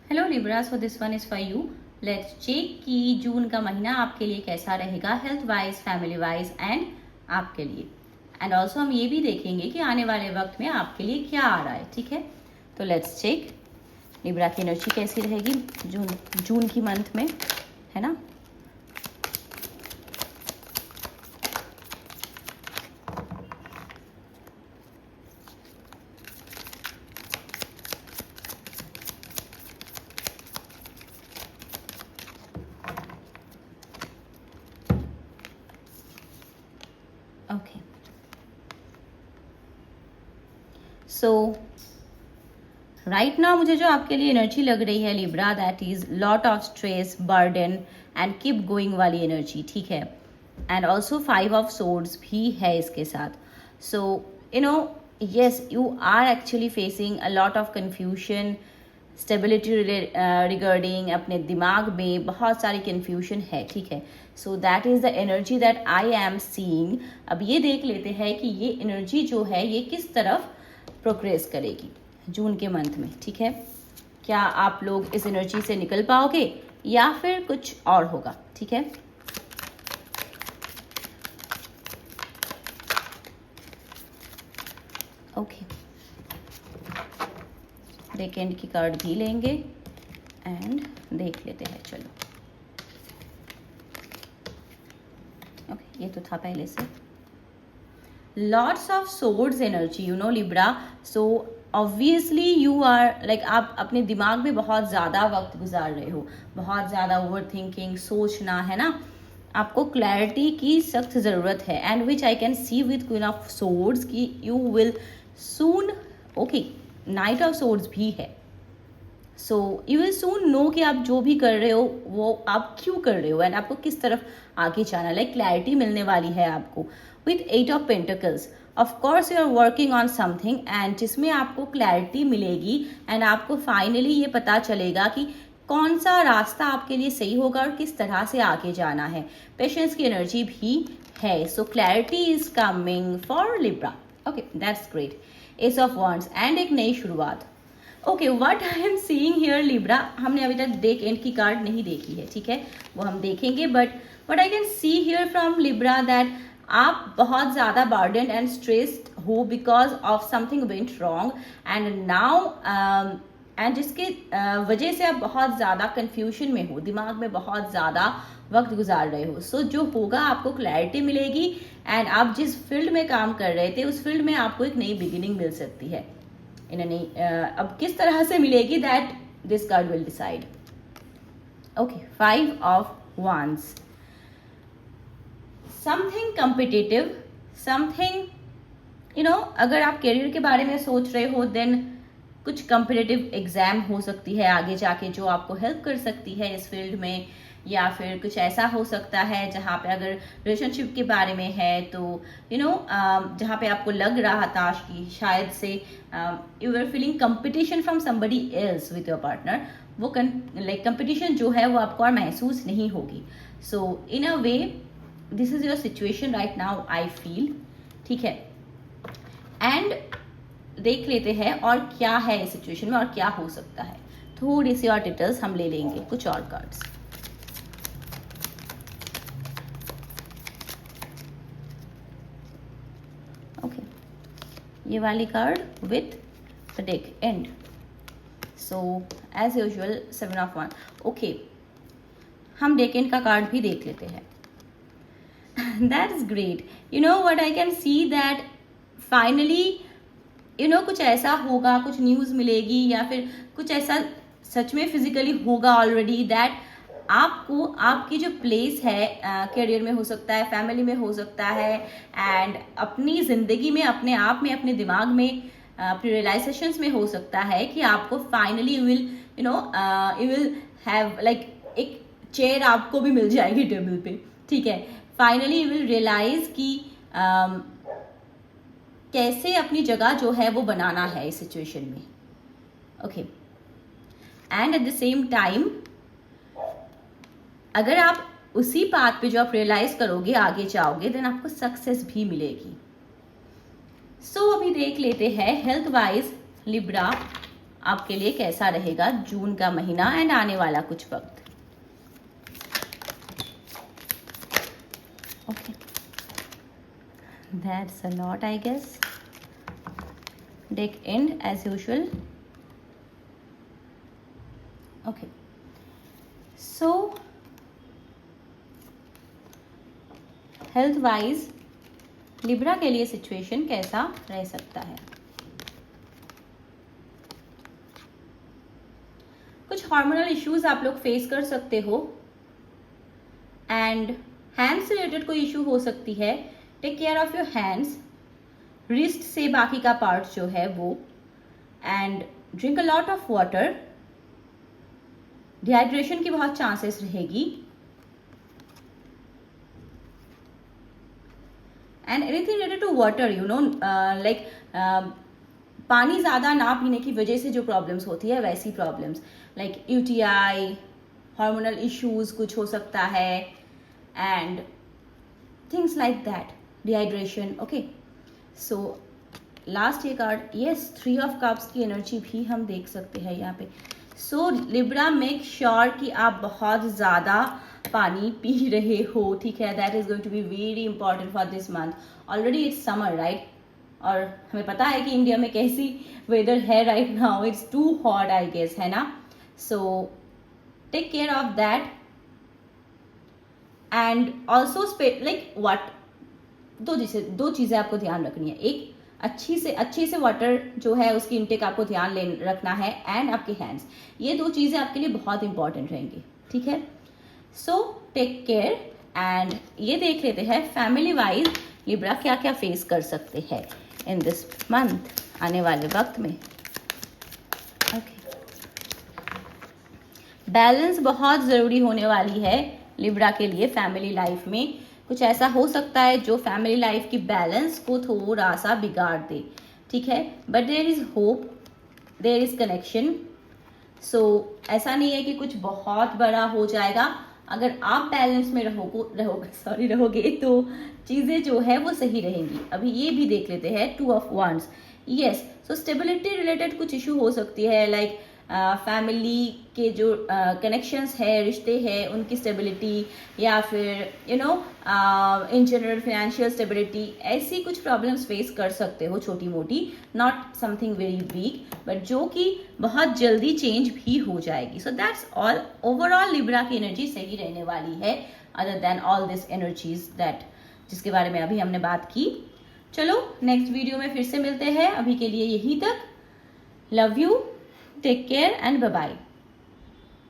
Hello Libra, so this one is for you. Let's check कि जून का महीना आपके लिए कैसा रहेगा, health wise, family wise and आपके लिए। एंड ऑल्सो हम ये भी देखेंगे कि आने वाले वक्त में आपके लिए क्या आ रहा है। ठीक है, तो लेट्स चेक लिब्रा की एनर्जी कैसी रहेगी जून की मंथ में, है ना। ओके, सो राइट नाउ मुझे जो आपके लिए एनर्जी लग रही है Libra, that is lot of stress, burden and keep going वाली एनर्जी। ठीक है, एंड ऑल्सो 5 ऑफ सोर्ड्स भी है इसके साथ। So you know yes, you are actually facing a lot of confusion, stability regarding अपने दिमाग में बहुत सारी कन्फ्यूजन है। ठीक है, so that is the energy that I am seeing. अब ये देख लेते हैं कि ये एनर्जी जो है ये किस तरफ प्रोग्रेस करेगी जून के मंथ में। ठीक है, क्या आप लोग इस एनर्जी से निकल पाओगे या फिर कुछ और होगा। ठीक है, ओके, डेकेंड की कार्ड भी लेंगे एंड देख लेते हैं। चलो, ओके, ये तो था पहले से। Lots of swords energy, you know Libra, so obviously you are like, आप अपने दिमाग में बहुत ज़्यादा वक्त गुजार रहे हो, बहुत ज़्यादा ओवर थिंकिंग, सोचना, है ना। आपको क्लैरिटी की सख्त ज़रूरत है and which I can see with Queen of Swords की you will soon. Okay, Knight of Swords भी है। So you will soon know कि आप जो भी कर रहे हो वो आप क्यों कर रहे हो एंड आपको किस तरफ आगे जाना, लाइक क्लैरिटी मिलने वाली है आपको with 8 of pentacles. Of course you are working on something and जिसमें आपको क्लैरिटी मिलेगी एंड आपको फाइनली ये पता चलेगा कि कौन सा रास्ता आपके लिए सही होगा और किस तरह से आगे जाना है। पेशेंस की एनर्जी भी है, so clarity is coming for Libra. Okay, that's great. Ace of Wands and एक नई शुरुआत। Okay, what I am seeing here Libra, हमने अभी तक डेक एंड की कार्ड नहीं देखी है। ठीक है, वो हम देखेंगे, but what I can see here from Libra that आप बहुत ज़्यादा बर्डन एंड स्ट्रेस्ड हो because of something went wrong and now and जिसके वजह से आप बहुत ज़्यादा कन्फ्यूजन में हो, दिमाग में बहुत ज़्यादा वक्त गुजार रहे हो। सो जो होगा आपको क्लैरिटी मिलेगी एंड आप जिस फील्ड में काम कर रहे थे उस फील्ड में आपको एक नई बिगिनिंग मिल सकती है। अब किस तरह से मिलेगी that this card will decide. Okay, 5 of wands, something competitive, something you know, अगर आप करियर के बारे में सोच रहे हो देन कुछ कॉम्पिटिटिव एग्जाम हो सकती है आगे जाके जो आपको हेल्प कर सकती है इस फील्ड में, या फिर कुछ ऐसा हो सकता है जहाँ पे अगर रिलेशनशिप के बारे में है तो यू नो जहाँ पे आपको लग रहा था कि शायद से you are feeling competition from somebody else with your partner, वो लाइक कंपटीशन जो है वो आपको और महसूस नहीं होगी। So in a way this is your situation right now I feel. ठीक है, एंड देख लेते हैं और क्या है इस सिचुएशन में और क्या हो सकता है। थोड़ी सी और डिटेल्स हम ले लेंगे, कुछ और कार्ड्स। ओके, ये वाली card with the deck end, so as usual 7 of wand. Okay, हम डेक एंड का कार्ड भी देख लेते हैं। That's great, you know what I can see that finally you know कुछ ऐसा होगा, कुछ न्यूज़ मिलेगी या फिर कुछ ऐसा सच में फिजिकली होगा ऑलरेडी दैट आपको आपकी जो प्लेस है करियर में हो सकता है, फैमिली में हो सकता है एंड अपनी ज़िंदगी में, अपने आप में, अपने दिमाग में, अपनी रियलाइजेशंस में हो सकता है कि आपको finally you will you know you will have like एक चेयर आपको भी मिल जाएगी टेबल पे। ठीक है, फाइनली यू विल रियलाइज कि कैसे अपनी जगह जो है वो बनाना है इस सिचुएशन में। Okay, and at the same time अगर आप उसी पाथ पे जो आप रियलाइज करोगे आगे जाओगे देन आपको सक्सेस भी मिलेगी। सो अभी देख लेते हैं हेल्थ वाइज लिब्रा आपके लिए कैसा रहेगा जून का महीना एंड आने वाला कुछ वक्त। Okay, that's a lot I guess. Deck end as usual. Okay, so health wise Libra के लिए सिचुएशन कैसा रह सकता है? कुछ हार्मोनल इश्यूज आप लोग फेस कर सकते हो एंड हैंड्स से रिलेटेड कोई इशू हो सकती है। Take care of your hands, wrist से बाकी का पार्ट जो है वो, and drink a lot of water. Dehydration की बहुत चांसेस रहेगी and anything related to water, you know, like पानी ज्यादा ना पीने की वजह से जो प्रॉब्लम्स होती है वैसी problems like UTI, hormonal issues कुछ हो सकता है and things like that, dehydration. Okay, so last ये कार्ड, यस, 3 ऑफ कप्स की एनर्जी भी हम देख सकते हैं यहाँ पे। सो लिब्रा, मेक श्योर कि आप बहुत ज़्यादा पानी पी रहे हो, ठीक है। That is going to be very important for this month. Already it's summer, right, और हमें पता है कि इंडिया में कैसी वेदर है right now, it's too hot I guess, है ना। So take care of that and also like what, दो चीजें आपको ध्यान रखनी है। एक, अच्छे से वाटर जो है उसकी इनटेक आपको ध्यान रखना है एंड आपके हैंड्स, ये 2 चीजें आपके लिए बहुत इंपॉर्टेंट रहेंगी, ठीक है। सो टेक केयर एंड ये देख लेते हैं फैमिली वाइज लिब्रा क्या क्या फेस कर सकते हैं इन दिस मंथ, आने वाले वक्त में। ओके, बैलेंस बहुत जरूरी होने वाली है लिब्रा के लिए फैमिली लाइफ में। कुछ ऐसा हो सकता है जो फैमिली लाइफ की बैलेंस को थोड़ा सा बिगाड़ दे, ठीक है, but there is hope, there is connection. So ऐसा नहीं है कि कुछ बहुत बड़ा हो जाएगा। अगर आप बैलेंस में रहोगे तो चीज़ें जो है वो सही रहेंगी। अभी ये भी देख लेते हैं 2 of wands, yes. So stability related कुछ इशू हो सकती है, लाइक फैमिली के जो कनेक्शंस है, रिश्ते हैं, उनकी स्टेबिलिटी, या फिर you know in general financial stability, ऐसी कुछ प्रॉब्लम्स फेस कर सकते हो छोटी मोटी, not something very weak, but जो कि बहुत जल्दी चेंज भी हो जाएगी। So that's all. Overall Libra की एनर्जी सही रहने वाली है, other than all this energies that जिसके बारे में अभी हमने बात की। चलो नेक्स्ट वीडियो में फिर से मिलते हैं, अभी के लिए यहीं तक। Love you, take care and bye bye.